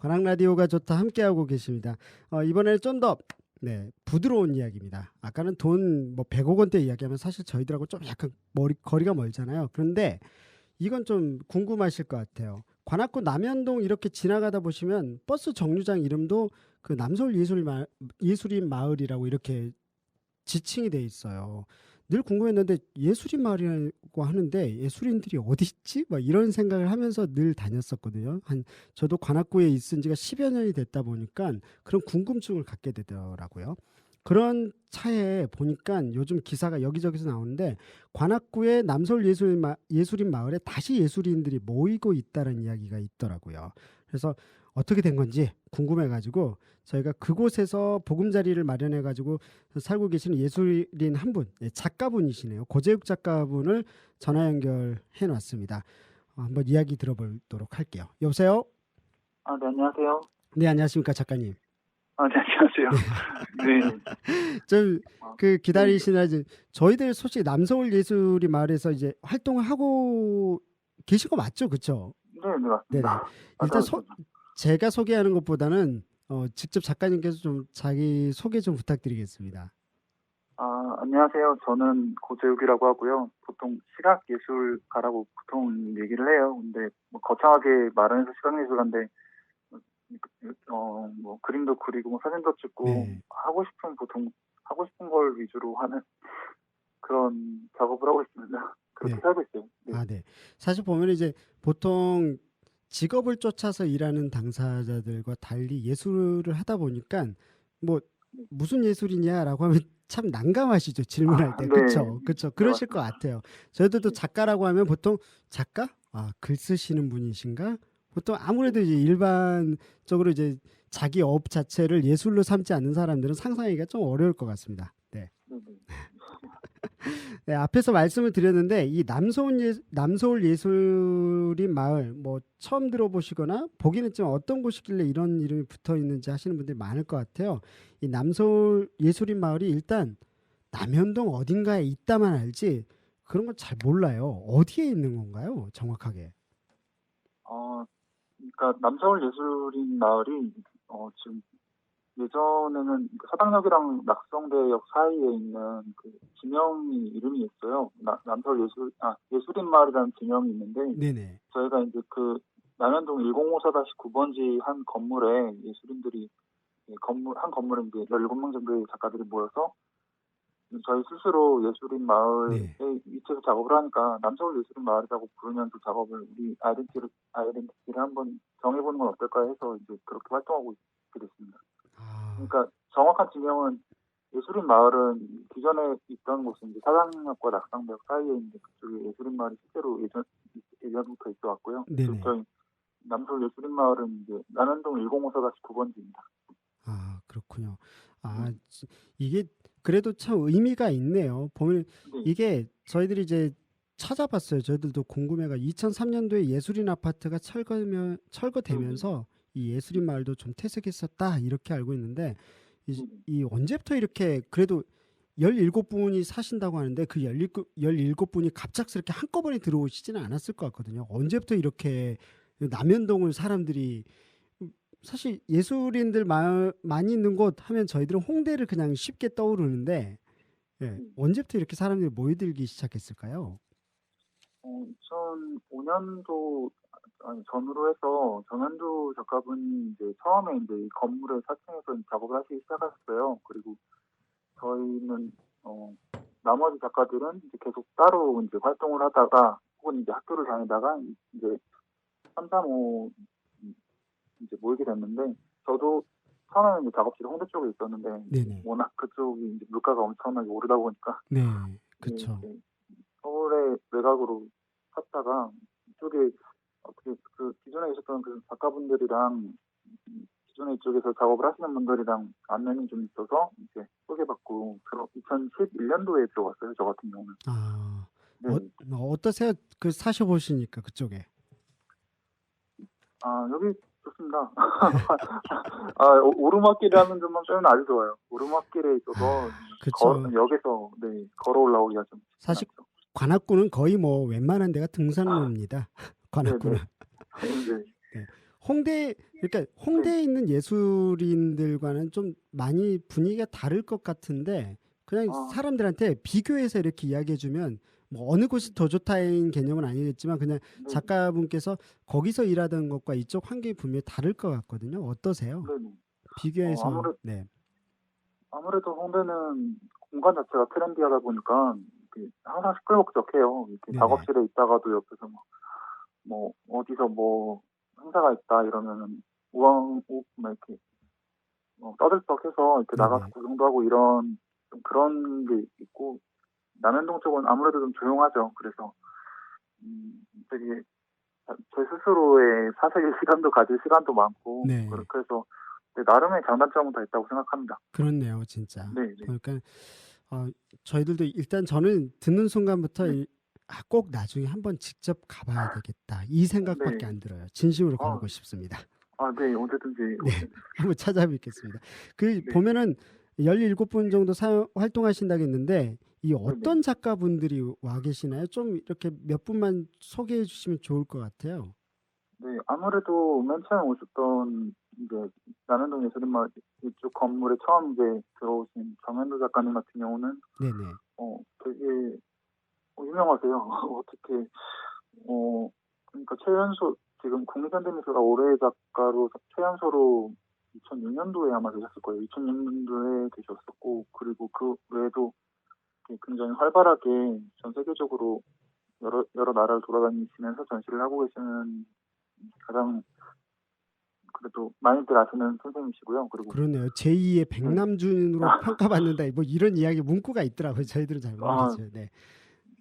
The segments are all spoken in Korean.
관악 라디오가 좋다 함께하고 계십니다. 이번에는 좀 더 부드러운 이야기입니다. 아까는 돈 뭐 100억 원대 이야기하면 사실 저희들하고 좀 약간 거리가 멀잖아요. 그런데 이건 좀 궁금하실 것 같아요. 관악구 남현동 이렇게 지나가다 보시면 버스 정류장 이름도 그 남서울 예술인 마을이라고 이렇게 지칭이 돼 있어요. 늘 궁금했는데 예술인 마을이라고 하는데 예술인들이 어디 있지? 막 이런 생각을 하면서 늘 다녔었거든요. 저도 관악구에 있은 지가 10여 년이 됐다 보니까 그런 궁금증을 갖게 되더라고요. 그런 차에 보니까 요즘 기사가 여기저기서 나오는데 관악구의 남서울 예술인 마을에 다시 예술인들이 모이고 있다는 이야기가 있더라고요. 그래서 어떻게 된 건지 궁금해가지고 저희가 그곳에서 보금자리를 마련해가지고 살고 계시는 예술인 한 분, 작가분이시네요. 고재욱 작가분을 전화 연결해 놨습니다. 한번 이야기 들어보도록 할게요. 여보세요? 네, 안녕하세요. 네, 안녕하십니까, 작가님. 네, 안녕하세요. 네. 좀 네. 기다리시나 저희들 솔직히 남서울 예술인 마을에서 이제 활동을 하고 계신 거 맞죠? 그렇죠? 네, 네, 네네. 맞습니다. 일단 맞아요. 제가 소개하는 것보다는 직접 작가님께서 좀 자기 소개 좀 부탁드리겠습니다. 안녕하세요. 저는 고재욱이라고 하고요. 보통 시각예술가라고 보통 얘기를 해요. 근데 뭐 거창하게 말하면서 시각예술가인데 뭐 그림도 그리고 뭐 사진도 찍고 네. 보통 하고 싶은 걸 위주로 하는 그런 작업을 하고 있습니다. 그렇게 네. 살고 있어요. 네. 네. 사실 보면 이제 보통 직업을 쫓아서 일하는 당사자들과 달리 예술을 하다 보니까 뭐 네. 무슨 예술이냐라고 하면 참 난감하시죠. 질문할 때. 네. 그쵸? 그쵸? 네, 그러실 것 맞습니다. 같아요. 저희들도 네. 작가라고 하면 보통 작가? 글 쓰시는 분이신가? 보통 네. 아무래도 이제 일반적으로 이제 자기 업 자체를 예술로 삼지 않는 사람들은 상상하기가 좀 어려울 것 같습니다. 네. 네. 네. 네, 앞에서 말씀을 드렸는데 이 남서울 예술인 마을 뭐 처음 들어보시거나 보기는 좀 어떤 곳이길래 이런 이름이 붙어 있는지 하시는 분들이 많을 것 같아요. 이 남서울 예술인 마을이 일단 남현동 어딘가에 있다만 알지 그런 건 잘 몰라요. 어디에 있는 건가요? 정확하게. 그러니까 남서울 예술인 마을이 지금 예전에는 그 사당역이랑 낙성대역 사이에 있는 그 지명이 이름이 있어요. 남서울 예술인 마을이라는 지명이 있는데 네네. 저희가 이제 그 남현동 1054-9번지 한 건물에 예술인들이 한 건물에 이제 17명 정도의 작가들이 모여서 저희 스스로 예술인 마을에 네. 위치해서 작업을 하니까 남서울 예술인 마을이라고 부르면서 작업을 우리 아이덴티티를 한번 정해보는 건 어떨까 해서 이제 그렇게 활동하고 있게 됐습니다. 아, 그러니까 정확한 지명은 예술인 마을은 기존에 있던 곳은 이제 사당역과 낙상대역 사이에 있는 그쪽에 예술인 마을이 실제로 예전부터 있어 왔고요. 지금 네네. 저희 남서울 예술인 마을은 이제 남현동 1054-9번지입니다. 그렇군요. 네. 이게 그래도 참 의미가 있네요. 보면 네. 이게 저희들이 이제 찾아봤어요. 저희들도 궁금해가 2003년도에 예술인 아파트가 네. 네. 철거되면서 이 예술인 마을도 좀 퇴색했었다 이렇게 알고 있는데 네. 이 언제부터 이렇게 그래도 17분이 사신다고 하는데 그 17분이 갑작스럽게 한꺼번에 들어오시지는 않았을 것 같거든요. 언제부터 이렇게 남현동을 사람들이 사실 예술인들 많이 있는 곳 하면 저희들은 홍대를 그냥 쉽게 떠오르는데 네. 언제부터 이렇게 사람들이 모여들기 시작했을까요? 2005년도 전후로 해서 정현두 작가분이 이제 처음에 이제 이 건물의 4층에서 작업을 하시기 시작하셨어요. 그리고 저희는 나머지 작가들은 이제 계속 따로 이제 활동을 하다가 혹은 이제 학교를 다니다가 이제 3, 3, 5 이제 모이게 됐는데 저도 처음에는 이제 작업실이 홍대 쪽에 있었는데 이제 네네. 워낙 그쪽이 이제 물가가 엄청나게 오르다 보니까 네, 그쵸. 이제 서울의 외곽으로 샀다가 이쪽에 어떻게 그 기존에 있었던 그 작가분들이랑 기존에 이쪽에서 작업을 하시는 분들이랑 안면이 좀 있어서 이제 소개받고 2011년도에 들어왔어요. 저 같은 경우는. 아, 어, 네. 어떠세요? 사셔보시니까 그쪽에. 여기 좋습니다. 오르막길이라는 점만 빼면 아주 좋아요. 오르막길에 있어서 그쵸. 역에서 네, 걸어 올라오기가 좀 쉽진 사실 않죠. 관악구는 거의 뭐 웬만한 데가 등산로입니다. 네네. 관악구는. 네. 네. 홍대 그러니까 홍대에 있는 예술인들과는 좀 많이 분위기가 다를 것 같은데 그냥 아, 사람들한테 비교해서 이렇게 이야기해 주면 뭐 어느 곳이 더 좋다인 개념은 아니겠지만 그냥 네, 작가분께서 거기서 일하던 것과 이쪽 환경이 분명히 다를 것 같거든요. 어떠세요? 네, 네. 비교해서 아무래도 네. 아무래도 홍대는 공간 자체가 트렌디하다 보니까 이렇게 항상 시끌벅적해요. 이렇게 네네. 작업실에 있다가도 옆에서 뭐 어디서 뭐 행사가 있다 이러면은 막 이렇게 떠들썩해서 이렇게 나가서 네네. 구경도 하고 이런 좀 그런 게 있고 남현동 쪽은 아무래도 좀 조용하죠. 그래서 되게 제 스스로의 사색의 시간도 가질 시간도 많고 네. 그렇게 해서 나름의 장단점은 다 있다고 생각합니다. 그렇네요, 진짜. 네, 네, 그러니까 어, 저희들도 일단 저는 듣는 순간부터 네, 꼭 나중에 한번 직접 가봐야 되겠다. 이 생각밖에 네. 안 들어요. 진심으로 아, 가보고 싶습니다. 네, 언제든지 네, 오세요. 한번 찾아뵙겠습니다. 그 네, 보면은 17분 정도 활동하신다고 했는데 이 네, 네. 어떤 작가분들이 와 계시나요? 좀 이렇게 몇 분만 소개해 주시면 좋을 것 같아요. 네, 아무래도 맨 처음에 오셨던 이제 남현동 예술인마을 이쪽 건물에 처음 이제 들어오신 정현도 작가님 같은 경우는 네네. 되게 유명하세요. 어떻게 그러니까 최연소 지금 국립현대미술가 올해의 작가로 최연소로 2006년도에 아마 되셨을 거예요. 2006년도에 되셨었고 그리고 그 외에도 굉장히 활발하게 전 세계적으로 여러 나라를 돌아다니시면서 전시를 하고 계시는 가장 그래도 많이들 아시는 선생님이시고요. 그리고 그러네요. 제2의 네. 백남준으로 평가받는다. 뭐 이런 이야기 문구가 있더라고요. 저희들은 잘 아, 모르겠어요. 네.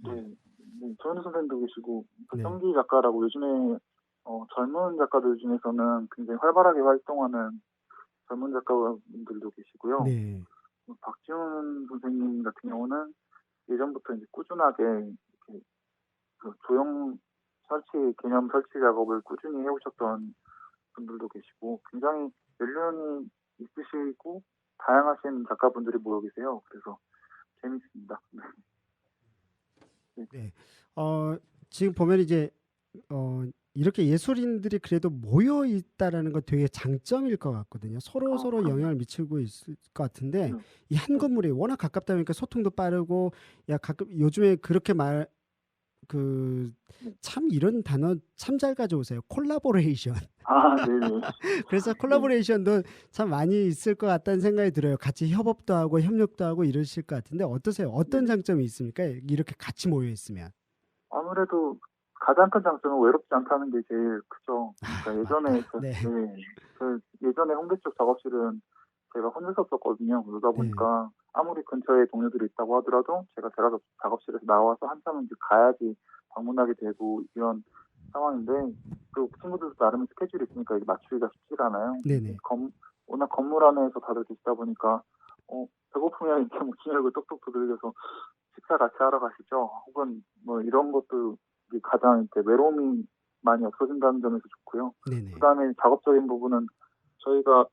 네. 네. 네. 조현우 선생님도 계시고 네. 박정기 작가라고 요즘에 젊은 작가들 중에서는 굉장히 활발하게 활동하는 젊은 작가분들도 계시고요. 네. 박지훈 선생님 같은 경우는 예전부터 이제 꾸준하게 이렇게 그 조형 개념 설치 작업을 꾸준히 해오셨던 분들도 계시고 굉장히 연륜이 있으시고 다양하신 작가분들이 모여 계세요. 그래서 재밌습니다. 네. 네. 어, 지금 보면 이제 이렇게 예술인들이 그래도 모여 있다라는 건 되게 장점일 것 같거든요. 서로 그럼요. 영향을 미치고 있을 것 같은데 네. 이 한 네. 건물이 워낙 가깝다 보니까 소통도 빠르고 야 가끔 요즘에 그렇게 그 네. 참 이런 단어 참 잘 가져오세요. 콜라보레이션. 네네. 그래서 네. 콜라보레이션도 참 많이 있을 것 같다는 생각이 들어요. 같이 협업도 하고 협력도 하고 이러실 것 같은데 어떠세요? 어떤 네네. 장점이 있습니까? 이렇게 같이 모여 있으면. 아무래도 가장 큰 장점은 외롭지 않다는 게 제일 크죠. 아, 그러니까 예전에 맞다. 네. 예전에 홍대 쪽 작업실은 제가 혼자 썼었거든요. 그러다 네. 보니까 아무리 근처에 동료들이 있다고 하더라도 제가 작업실에서 나와서 한참 이제 가야지 방문하게 되고 이런 상황인데 그 친구들도 나름의 스케줄이 있으니까 이게 맞추기가 쉽지가 않아요. 근데 네네. 워낙 건물 안에서 다들 계시다 보니까 배고프면 이렇게 문 열고 똑똑 두들겨서 식사 같이 하러 가시죠. 혹은 뭐 이런 것도 이게 가장 이렇게 외로움이 많이 없어진다는 점에서 좋고요. 네네. 그다음에 작업적인 부분은 저희가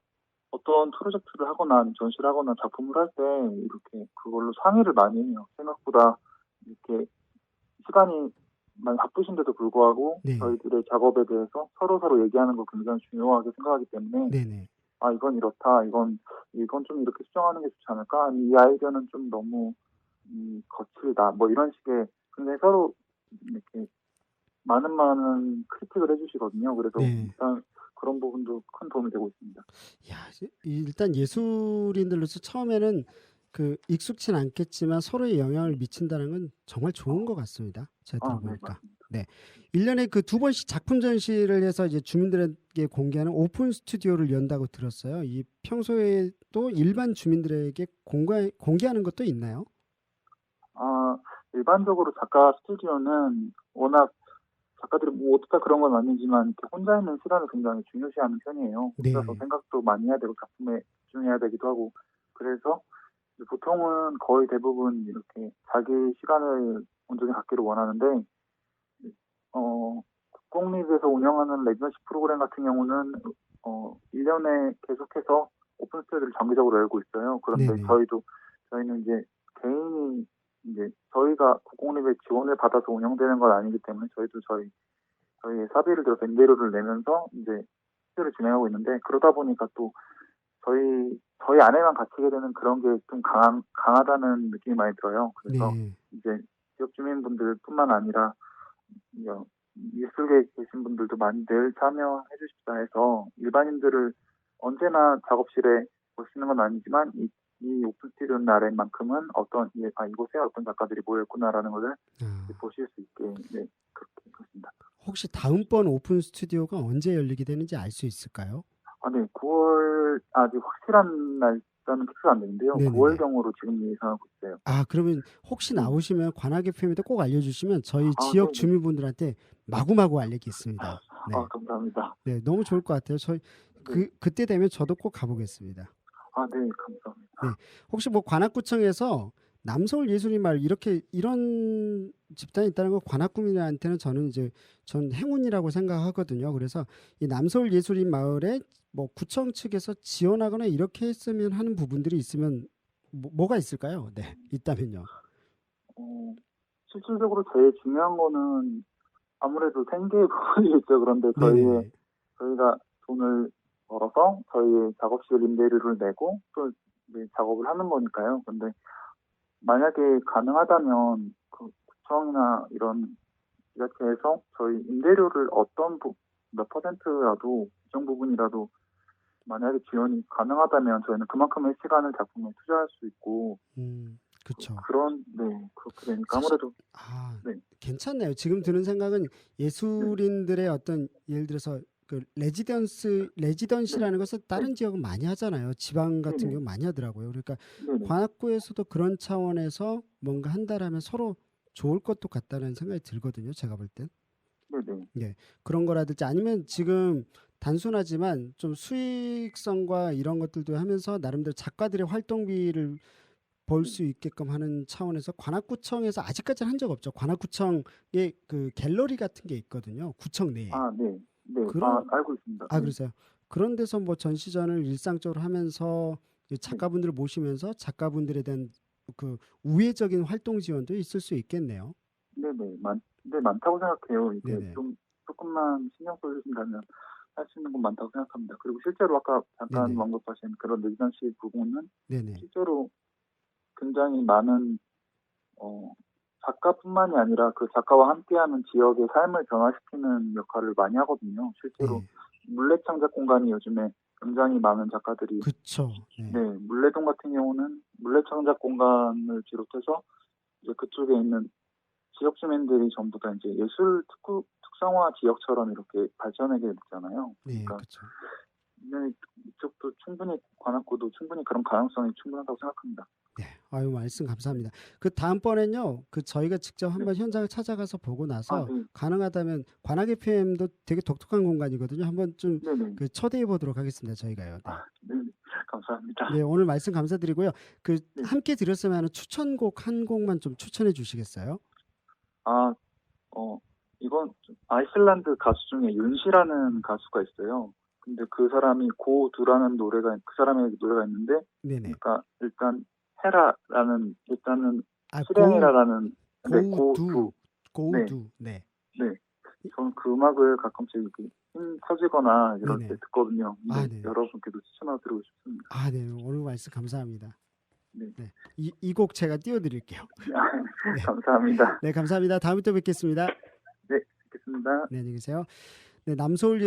어떤 프로젝트를 하거나 전시를 하거나 작품을 할 때 이렇게 그걸로 상의를 많이 해요. 생각보다 이렇게 시간이 많이 바쁘신데도 불구하고 네. 저희들의 작업에 대해서 서로 얘기하는 걸 굉장히 중요하게 생각하기 때문에 네네. 이건 이렇다, 이건 좀 이렇게 수정하는 게 좋지 않을까, 아니 이 아이디어는 좀 너무 거칠다, 뭐 이런 식의 굉장히 서로 이렇게 많은 크리틱을 해주시거든요. 그래서 네. 일단 그런 부분도 큰 도움이 되고 있습니다. 야, 일단 예술인들로서 처음에는 그 익숙진 않겠지만 서로의 영향을 미친다는 건 정말 좋은 것 같습니다. 제가 네, 들어보니까. 맞습니다. 네. 1년에 그 두 번씩 작품 전시를 해서 이제 주민들에게 공개하는 오픈 스튜디오를 연다고 들었어요. 이 평소에도 일반 주민들에게 공개하는 것도 있나요? 일반적으로 작가 스튜디오는 워낙 작가들이 뭐 어떻다 그런 건 아니지만 이렇게 혼자 있는 시간을 굉장히 중요시하는 편이에요. 혼자서 네. 생각도 많이 해야 되고 작품에 집중해야 되기도 하고 그래서 보통은 거의 대부분 이렇게 자기 시간을 온전히 갖기를 원하는데 국공립에서 운영하는 레지던시 프로그램 같은 경우는 1년에 계속해서 오픈 스튜디오를 정기적으로 열고 있어요. 그런데 네네. 저희는 이제 개인이 이제 저희가 국공립의 지원을 받아서 운영되는 건 아니기 때문에 저희도 저희의 사비를 들어서 임대료를 내면서 이제 스튜디오를 진행하고 있는데 그러다 보니까 또 저희 안에만 갇히게 되는 그런 게 좀 강하다는 느낌이 많이 들어요. 그래서 네. 이제 지역 주민분들뿐만 아니라 여 예술계에 계신 분들도 많이 늘 참여해 주십사 해서 일반인들을 언제나 작업실에 모시는 건 아니지만 이 오픈 스튜디오 날에만큼은 이곳에 어떤 작가들이 모여 있구나라는 것을 아, 보실 수 있게 네 그렇게 그렇습니다. 혹시 다음번 오픈 스튜디오가 언제 열리게 되는지 알 수 있을까요? 아 네. 9월 아직 확실한 날짜는 픽스가 안 되는데요. 9월 네네네. 경으로 지금 예상하고 있어요. 아, 그러면 혹시 네. 나오시면 관악 FM에도 꼭 알려주시면 저희 아 지역 네네. 주민분들한테 마구마구 알리겠습니다. 아 네. 감사합니다. 네, 너무 좋을 것 같아요. 저희 네. 그때 되면 저도 꼭 가보겠습니다. 아 네. 감사합니다. 네. 혹시 뭐 관악구청에서 남서울 예술인 마을 이렇게 이런 집단이 있다는 거 관악구민한테는 저는 이제 전 행운이라고 생각하거든요. 그래서 이 남서울 예술인 마을에 뭐 구청 측에서 지원하거나 이렇게 했으면 하는 부분들이 있으면 뭐가 있을까요? 네, 있다면요. 어 실질적으로 제일 중요한 거는 아무래도 생계의 부분이겠죠. 그런데 네네네. 저희가 돈을 벌어서 저희의 작업실 임대료를 내고 또 이제 작업을 하는 거니까요. 근데 만약에 가능하다면 그 구청이나 이런 지자체에서 저희 임대료를 몇 퍼센트라도 일정 부분이라도 만약에 지원이 가능하다면 저희는 그만큼의 시간을 작품에 투자할 수 있고 그렇죠. 그렇게 되니까 사실 아무래도 아, 네, 괜찮네요. 지금 드는 생각은 네, 예술인들의 어떤 예를 들어서 그 네, 레지던시라는 것을 네, 다른 지역은 많이 하잖아요. 지방 네, 같은 네, 경우 많이 하더라고요. 그러니까 네, 네, 관악구에서도 그런 차원에서 뭔가 한다라면 서로 좋을 것도 같다는 생각이 들거든요. 제가 볼 땐. 네, 네, 예. 그런 거라든지 아니면 지금 단순하지만 좀 수익성과 이런 것들도 하면서 나름대로 작가들의 활동비를 벌 네. 수 있게끔 하는 차원에서 관악구청에서 아직까지는 한 적 없죠. 관악구청에 그 갤러리 같은 게 있거든요. 구청 내에. 아, 네, 네, 그런 알고 있습니다. 아, 네, 그래서요. 그런 데서 뭐 전시전을 일상적으로 하면서 이 네, 작가분들을 모시면서 작가분들에 대한 그 우회적인 활동 지원도 있을 수 있겠네요. 네, 네, 네, 많다고 생각해요. 이게 네네. 조금만 신경 써주신다면 할 수 있는 건 많다고 생각합니다. 그리고 실제로 아까 잠깐 네네. 언급하신 그런 레지던시 부분은 네네. 실제로 굉장히 많은 어, 작가뿐만이 아니라 그 작가와 함께하는 지역의 삶을 변화시키는 역할을 많이 하거든요. 실제로 네. 물레창작 공간이 요즘에 굉장히 많은 작가들이 그쵸. 네, 네. 물레동 같은 경우는 물레창작 공간을 비롯해서 이제 그쪽에 있는 지역 주민들이 전부 다 이제 특성화 지역처럼 이렇게 발전하게 됐잖아요. 네, 그러니까 그쵸. 네, 이쪽도 충분히 관악구도 충분히 그런 가능성이 충분하다고 생각합니다. 네. 아유, 말씀 감사합니다. 그 다음번엔요. 그 저희가 직접 네. 한번 현장을 찾아가서 보고 아, 나서 네. 가능하다면 관악 FM도 되게 독특한 공간이거든요. 한번 좀 네네. 그 초대해 보도록 하겠습니다. 저희가요. 네. 네. 감사합니다. 네, 오늘 말씀 감사드리고요. 그 네. 함께 들었으면 하는 추천곡 한 곡만 좀 추천해 주시겠어요? 아, 이건 아이슬란드 가수 중에 윤시라는 가수가 있어요. 근데 그 사람이 고두라는 그 사람의 노래가 있는데, 네네. 그러니까 일단은 아, 실행이라라는, 네, 고우두, 고두. 네, 고우두. 네. 네. 저는 그 음악을 가끔씩 이렇게 힘 터지거나 이럴 때 네네. 듣거든요. 아, 근데 네. 여러분께도 추천해드리고 싶습니다. 아, 네. 오늘 말씀 감사합니다. 네. 네. 이 곡 제가 띄워드릴게요. 네. 감사합니다. 네, 감사합니다. 다음에 또 뵙겠습니다. 네, 듣겠습니다. 네, 안녕히 계세요. 네, 남서울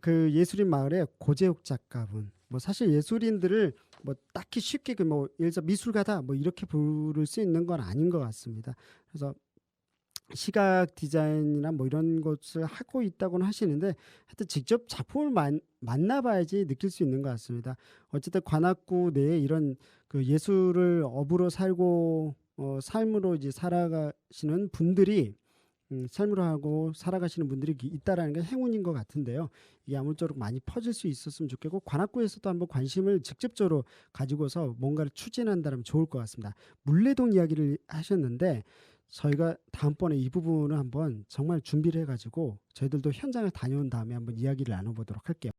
그 예술인 마을의 고재욱 작가분. 뭐 사실 예술인들을 뭐 딱히 쉽게 그 뭐 예를 들어 미술가다 뭐 이렇게 부를 수 있는 건 아닌 것 같습니다. 그래서 시각 디자인이나 뭐 이런 것을 하고 있다고는 하시는데 하여튼 직접 작품을 만나봐야지 느낄 수 있는 것 같습니다. 어쨌든 관악구 내에 이런 그 예술을 업으로 살고 삶으로 이제 살아가시는 분들이 삶으로 하고 살아가시는 분들이 있다라는 게 행운인 것 같은데요. 이게 아무쪼록 많이 퍼질 수 있었으면 좋겠고 관악구에서도 한번 관심을 직접적으로 가지고서 뭔가를 추진한다면 좋을 것 같습니다. 물레동 이야기를 하셨는데 저희가 다음번에 이 부분을 한번 정말 준비를 해가지고 저희들도 현장을 다녀온 다음에 한번 이야기를 나눠보도록 할게요.